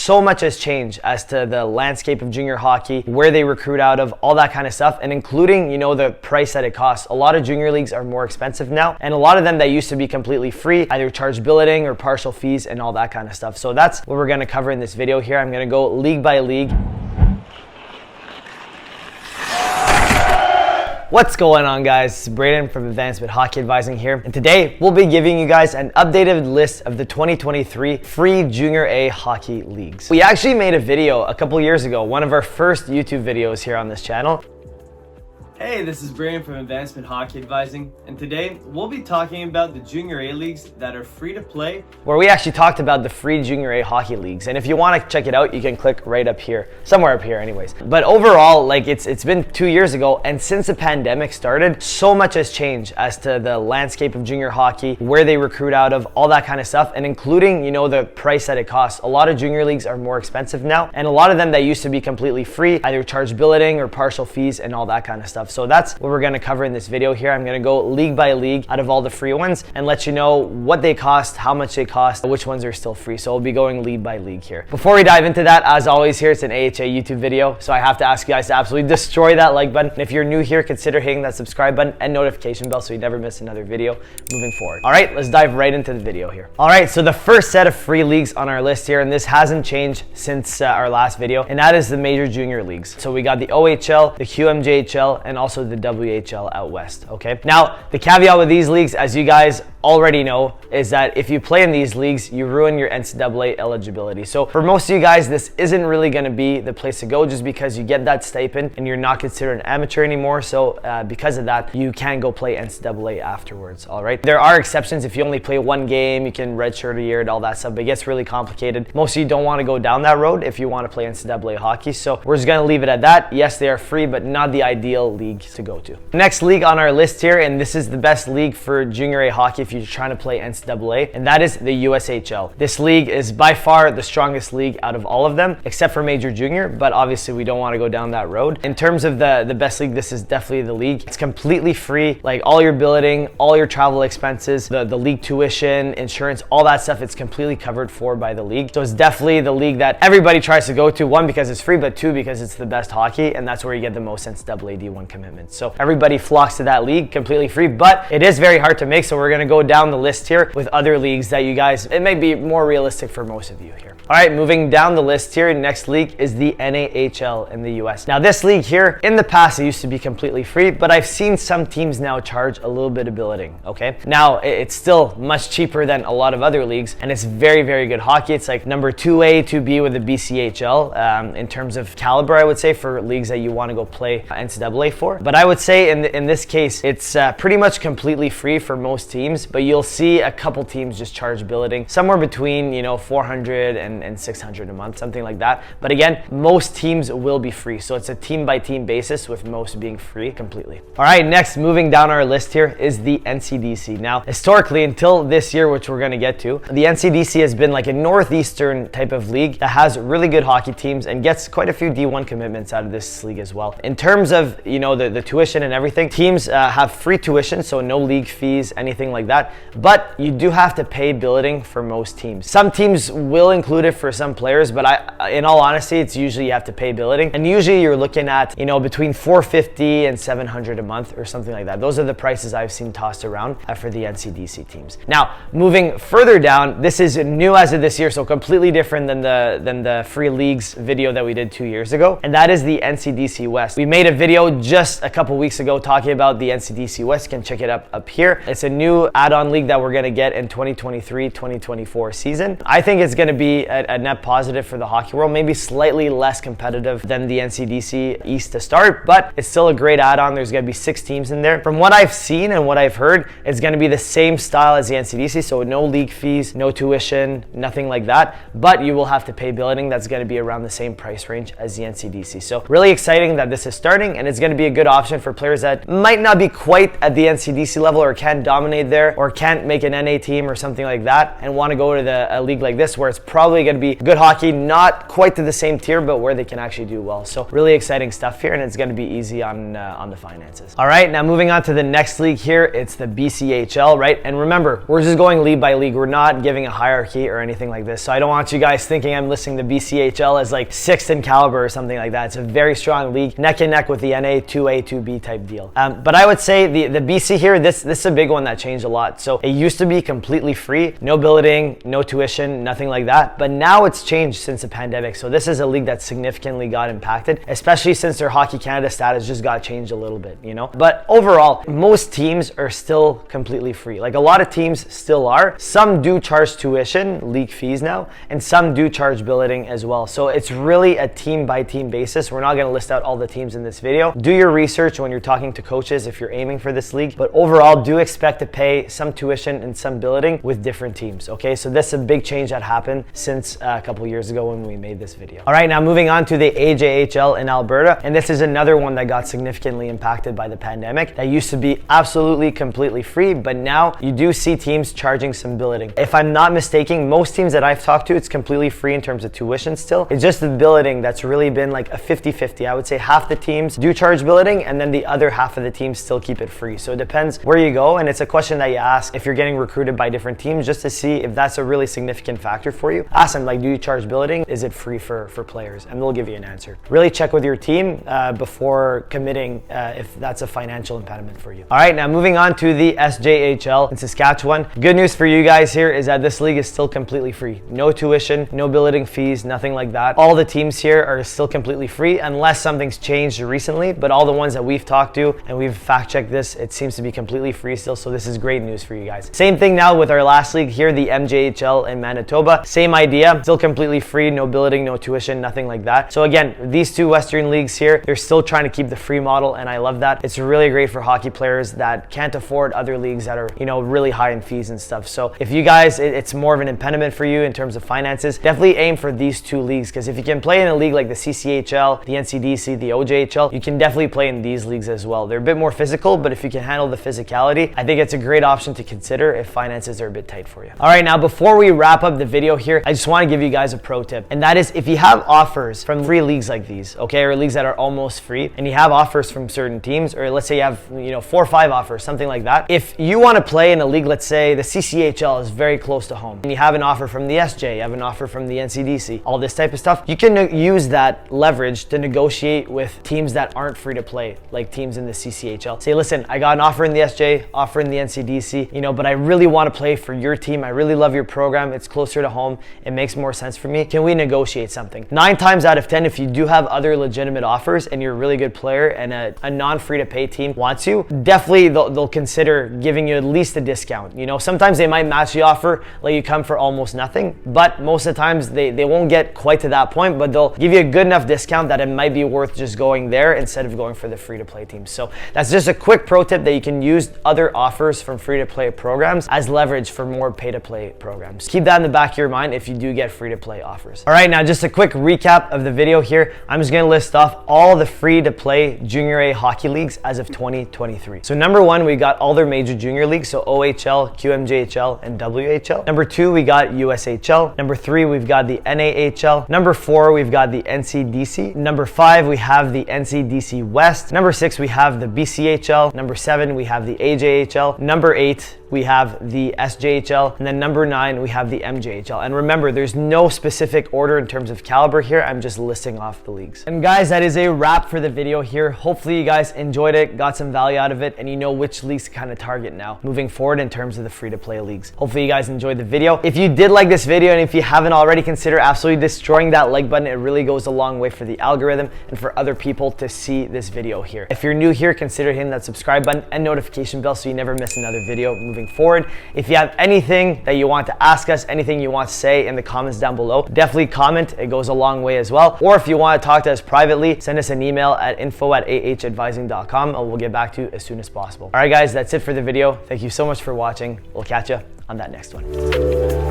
so much has changed as to the landscape of junior hockey, where they recruit out of, all that kind of stuff, and including, the price that it costs. A lot of junior leagues are more expensive now, and a lot of them that used to be completely free either charge billeting or partial fees and all that kind of stuff. So that's what we're going to cover in this video here. I'm going to go league by league. What's going on, guys? It's Braden from Advancement Hockey Advising here, and today we'll be giving you guys an updated list of the 2023 free Junior A hockey leagues. We actually made a video a couple years ago, one of our first YouTube videos here on this channel. Hey, this is Braden from Advancement Hockey Advising, and today we'll be talking about the Junior A leagues that are free to play, where we actually talked about the free Junior A hockey leagues. And if you want to check it out, you can click right up here, somewhere up here anyways. But overall, it's been 2 years ago, and since the pandemic started, so much has changed as to the landscape of junior hockey, where they recruit out of, all that kind of stuff, and including, the price that it costs. A lot of junior leagues are more expensive now, and a lot of them that used to be completely free either charge billeting or partial fees and all that kind of stuff. So that's what we're going to cover in this video here. I'm going to go league by league out of all the free ones and let you know what they cost, how much they cost, which ones are still free. So we'll be going league by league here. Before we dive into that, as always here, it's an AHA YouTube video, so I have to ask you guys to absolutely destroy that like button. And if you're new here, consider hitting that subscribe button and notification bell so you never miss another video moving forward. All right, let's dive right into the video here. All right, so the first set of free leagues on our list here, and this hasn't changed since our last video, and that is the major junior leagues. So we got the OHL, the QMJHL, and also the WHL out west. Okay, now the caveat with these leagues, as you guys already know, is that if you play in these leagues, you ruin your NCAA eligibility. So for most of you guys, this isn't really going to be the place to go, just because you get that stipend and you're not considered an amateur anymore. So because of that, you can go play NCAA afterwards. All right, there are exceptions. If you only play one game, you can redshirt a year and all that stuff, but it gets really complicated. Most of you don't want to go down that road if you want to play NCAA hockey. So we're just going to leave it at that. Yes, they are free, but not the ideal league to go to. Next league on our list here, and this is the best league for Junior A hockey if you're trying to play NCAA, and that is the USHL. This league is by far the strongest league out of all of them, except for Major Junior, but obviously we don't want to go down that road. In terms of the best league, this is definitely the league. It's completely free, like all your billeting, all your travel expenses, the league tuition, insurance, all that stuff, it's completely covered for by the league. So it's definitely the league that everybody tries to go to, one, because it's free, but two, because it's the best hockey, and that's where you get the most NCAA D1 commitments. So everybody flocks to that league, completely free, but it is very hard to make, so we're going to go down the list here with other leagues that you guys, it may be more realistic for most of you here. All right, moving down the list here, next league is the NAHL in the US. Now this league here, in the past, it used to be completely free, but I've seen some teams now charge a little bit of billeting, okay? Now, it's still much cheaper than a lot of other leagues, and it's very, very good hockey. It's like number 2A, 2B with the BCHL in terms of caliber, I would say, for leagues that you want to go play NCAA for. But I would say in this case, it's pretty much completely free for most teams, but you'll see a couple teams just charge billeting somewhere between 400 and 600 a month, something like that. But again, most teams will be free, so it's a team by team basis, with most being free completely. All right, next, moving down our list here is the NCDC. Now historically, until this year, which we're going to get to, the NCDC has been like a northeastern type of league that has really good hockey teams and gets quite a few D1 commitments out of this league as well. In terms of the tuition and everything, teams have free tuition, so no league fees, anything like that, but you do have to pay billeting for most teams. Some teams will include it for some players, but in all honesty, it's usually you have to pay billeting, and usually you're looking at between $450 and $700 a month or something like that. Those are the prices I've seen tossed around for the NCDC teams. Now moving further down, this is new as of this year, so completely different than the free leagues video that we did 2 years ago, and that is the NCDC West. We made a video just a couple weeks ago talking about the NCDC West. You can check it up here. It's a new add-on league that we're going to get in 2023-2024 season. I think it's going to be a net positive for the hockey world, maybe slightly less competitive than the NCDC East to start, but it's still a great add-on. There's going to be 6 teams in there. From what I've seen and what I've heard, it's going to be the same style as the NCDC, so no league fees, no tuition, nothing like that, but you will have to pay billeting. That's going to be around the same price range as the NCDC. So really exciting that this is starting, and it's going to be a good option for players that might not be quite at the NCDC level, or can't dominate there, or can't make an NA team or something like that, and want to go to a league like this, where it's probably going to be good hockey, not quite to the same tier, but where they can actually do well. So really exciting stuff here, and it's going to be easy on the finances. All right, now moving on to the next league here, it's the BCHL, right? And remember, we're just going league by league. We're not giving a hierarchy or anything like this. So I don't want you guys thinking I'm listing the BCHL as like 6th in caliber or something like that. It's a very strong league, neck and neck with the NA, 2A, 2B type deal. But I would say the BC here, this is a big one that changed a lot. So it used to be completely free, no billeting, no tuition, nothing like that. But now it's changed since the pandemic. So this is a league that significantly got impacted, especially since their Hockey Canada status just got changed a little bit, you know? But overall, most teams are still completely free. Like a lot of teams still are. Some do charge tuition, league fees now, and some do charge billeting as well. So it's really a team by team basis. We're not going to list out all the teams in this video. Do your research when you're talking to coaches if you're aiming for this league, but overall do expect to pay some tuition and some billeting with different teams. Okay, so this is a big change that happened since a couple years ago when we made this video. All right, now moving on to the AJHL in Alberta, and this is another one that got significantly impacted by the pandemic. That used to be absolutely completely free, but now you do see teams charging some billeting. If I'm not mistaken, most teams that I've talked to, it's completely free in terms of tuition still. It's just the billeting that's really been like a 50-50. I would say half the teams do charge billeting, and then the other half of the teams still keep it free. So it depends where you go, and it's a question that you ask if you're getting recruited by different teams, just to see if that's a really significant factor for you. Ask them, like, do you charge billeting? Is it free for players? And they'll give you an answer. Really check with your team before committing if that's a financial impediment for you. All right, now moving on to the SJHL in Saskatchewan. Good news for you guys here is that this league is still completely free. No tuition, no billeting fees, nothing like that. All the teams here are still completely free unless something's changed recently, but all the ones that we've talked to and we've fact checked this, it seems to be completely free still, so this is great news for you guys. Same thing now with our last league here, the MJHL in Manitoba. Same idea, still completely free, no billeting, no tuition, nothing like that. So again, these two Western leagues here, they're still trying to keep the free model, and I love that. It's really great for hockey players that can't afford other leagues that are, you know, really high in fees and stuff. So if you guys, it's more of an impediment for you in terms of finances, definitely aim for these two leagues, because if you can play in a league like the CCHL, the NCDC, the OJHL, you can definitely play in these leagues as well. They're a bit more physical, but if you can handle the physicality, I think it's a great option to consider if finances are a bit tight for you. All right, now before we wrap up the video here, I just want to give you guys a pro tip, and that is if you have offers from free leagues like these, okay, or leagues that are almost free, and you have offers from certain teams, or let's say you have, you know, 4 or 5 offers, something like that. If you want to play in a league, let's say the CCHL is very close to home, and you have an offer from the SJ, you have an offer from the NCDC, all this type of stuff, you can use that leverage to negotiate with teams that aren't free to play, like teams in the CCHL. Say, listen, I got an offer in the SJ, offer in the NCDC, you know, but I really want to play for your team. I really love your program. It's closer to home. It makes more sense for me. Can we negotiate something? 9 times out of 10, if you do have other legitimate offers and you're a really good player and a non-free to pay team wants you, definitely they'll consider giving you at least a discount. You know, sometimes they might match the offer, let you come for almost nothing, but most of the times they won't get quite to that point, but they'll give you a good enough discount that it might be worth just going there instead of going for the free to play team. So that's just a quick pro tip that you can use other offers from free to play programs as leverage for more pay to play programs. Keep that in the back of your mind if you do get free to play offers. All right, now just a quick recap of the video here. I'm just gonna list off all the free to play junior A hockey leagues as of 2023. So number 1, we got all their major junior leagues, so OHL, QMJHL, and WHL. Number 2, we got USHL. Number 3, we've got the NAHL. Number 4, we've got the NCDC. Number 5, we have the NCDC West. Number 6, we have the BCHL. Number 7, we have the AJHL. Number 8, we have the SJHL, and then number 9, we have the MJHL. And remember, there's no specific order in terms of caliber here. I'm just listing off the leagues. And guys, that is a wrap for the video here. Hopefully you guys enjoyed it, got some value out of it, and you know which leagues to kind of target now moving forward in terms of the free to play leagues. Hopefully you guys enjoyed the video. If you did like this video, and if you haven't already, consider absolutely destroying that like button. It really goes a long way for the algorithm and for other people to see this video here. If you're new here, consider hitting that subscribe button and notification bell so you never miss another video moving forward. If you have anything that you want to ask us, anything you want to say in the comments down below, definitely comment. It goes a long way as well. Or if you want to talk to us privately, send us an email at info@ahadvising.com and we'll get back to you as soon as possible. All right, guys, that's it for the video. Thank you so much for watching. We'll catch you on that next one.